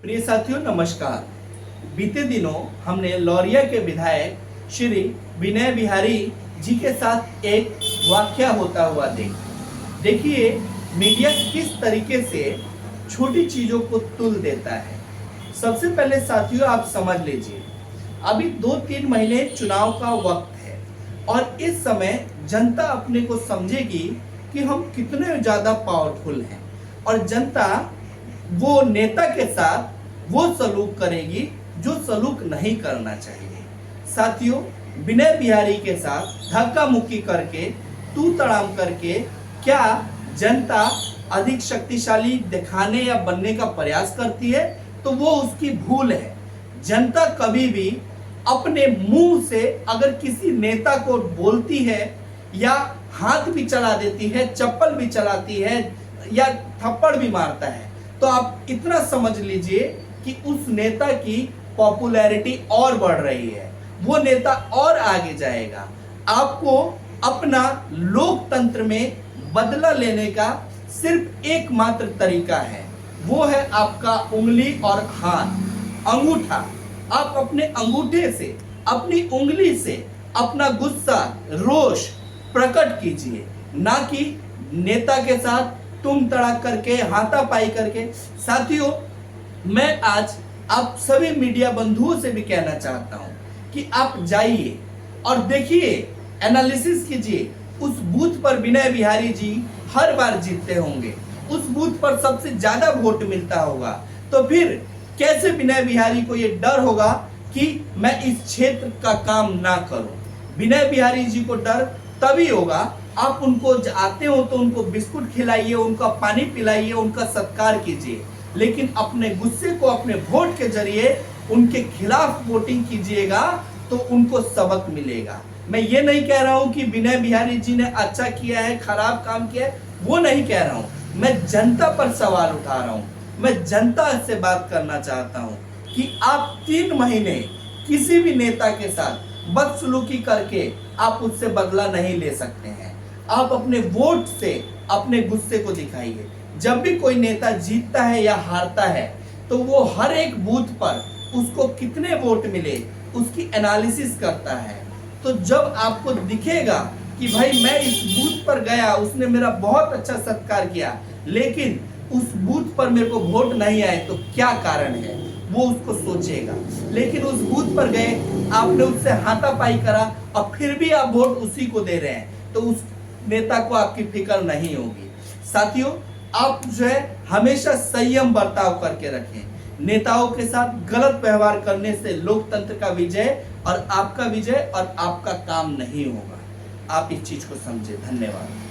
प्रिय साथियों नमस्कार। बीते दिनों हमने लौरिया के विधायक श्री विनय बिहारी जी के साथ एक वाकया होता हुआ देखा। देखिए मीडिया किस तरीके से छोटी चीजों को तुल देता है। सबसे पहले साथियों आप समझ लीजिए, अभी 2-3 महीने चुनाव का वक्त है और इस समय जनता अपने को समझेगी कि हम कितने ज्यादा पावरफुल हैं और जनता वो नेता के साथ वो सलूक करेगी जो सलूक नहीं करना चाहिए। साथियों, विनय बिहारी के साथ धक्का मुक्की करके तू तड़ाम करके क्या जनता अधिक शक्तिशाली दिखाने या बनने का प्रयास करती है तो वो उसकी भूल है। जनता कभी भी अपने मुंह से अगर किसी नेता को बोलती है या हाथ भी चला देती है, चप्पल भी चलाती है या थप्पड़ भी मारता है, तो आप इतना समझ लीजिए कि उस नेता की पॉपुलैरिटी और बढ़ रही है, वो नेता और आगे जाएगा। आपको अपना लोकतंत्र में बदला लेने का सिर्फ एकमात्र तरीका है, वो है आपका उंगली और हाथ, अंगूठा। आप अपने अंगूठे से, अपनी उंगली से अपना गुस्सा, रोष प्रकट कीजिए, ना कि नेता के साथ तुम तड़ाक करके, हाथापाई करके। साथियों, मैं आज आप सभी मीडिया बंधुओं से भी कहना चाहता हूं कि आप जाइए और देखिए, एनालिसिस कीजिए। उस बूथ पर विनय बिहारी जी हर बार जीतते होंगे, उस बूथ पर सबसे ज्यादा वोट मिलता होगा, तो फिर कैसे विनय बिहारी को यह डर होगा कि मैं इस क्षेत्र का काम ना करूं। विनय बिहारी जी को डर तभी होगा, आप उनको आते हो तो उनको बिस्कुट खिलाइए, उनका पानी पिलाइए, उनका सत्कार कीजिए, लेकिन अपने गुस्से को अपने वोट के जरिए उनके खिलाफ वोटिंग कीजिएगा तो उनको सबक मिलेगा। मैं ये नहीं कह रहा हूं कि विनय बिहारी जी ने अच्छा किया है, खराब काम किया है, वो नहीं कह रहा हूं। मैं जनता पर सवाल उठा रहा हूं। मैं जनता से बात करना चाहता हूं कि आप 3 महीने किसी भी नेता के साथ बदसलूकी करके आप उससे बदला नहीं ले सकते हैं। आप अपने वोट से अपने गुस्से को दिखाइए। जब भी कोई नेता जीतता है या हारता है तो वो हर एक बूथ पर उसको कितने वोट मिले उसकी एनालिसिस करता है। तो जब आपको दिखेगा कि भाई मैं इस बूथ पर गया, उसने मेरा बहुत अच्छा सत्कार किया, लेकिन उस बूथ पर मेरे को वोट नहीं आए, तो क्या कारण है, वो उसको सोचेगा। लेकिन उस बूथ पर गए, आपने उससे हाथापाई करा और फिर भी आप वोट उसी को दे रहे हैं, तो उस नेता को आपकी फिक्र नहीं होगी। साथियों, आप जो है हमेशा संयम बर्ताव करके रखें। नेताओं के साथ गलत व्यवहार करने से लोकतंत्र का विजय और आपका विजय और आपका काम नहीं होगा। आप इस चीज को समझे। धन्यवाद।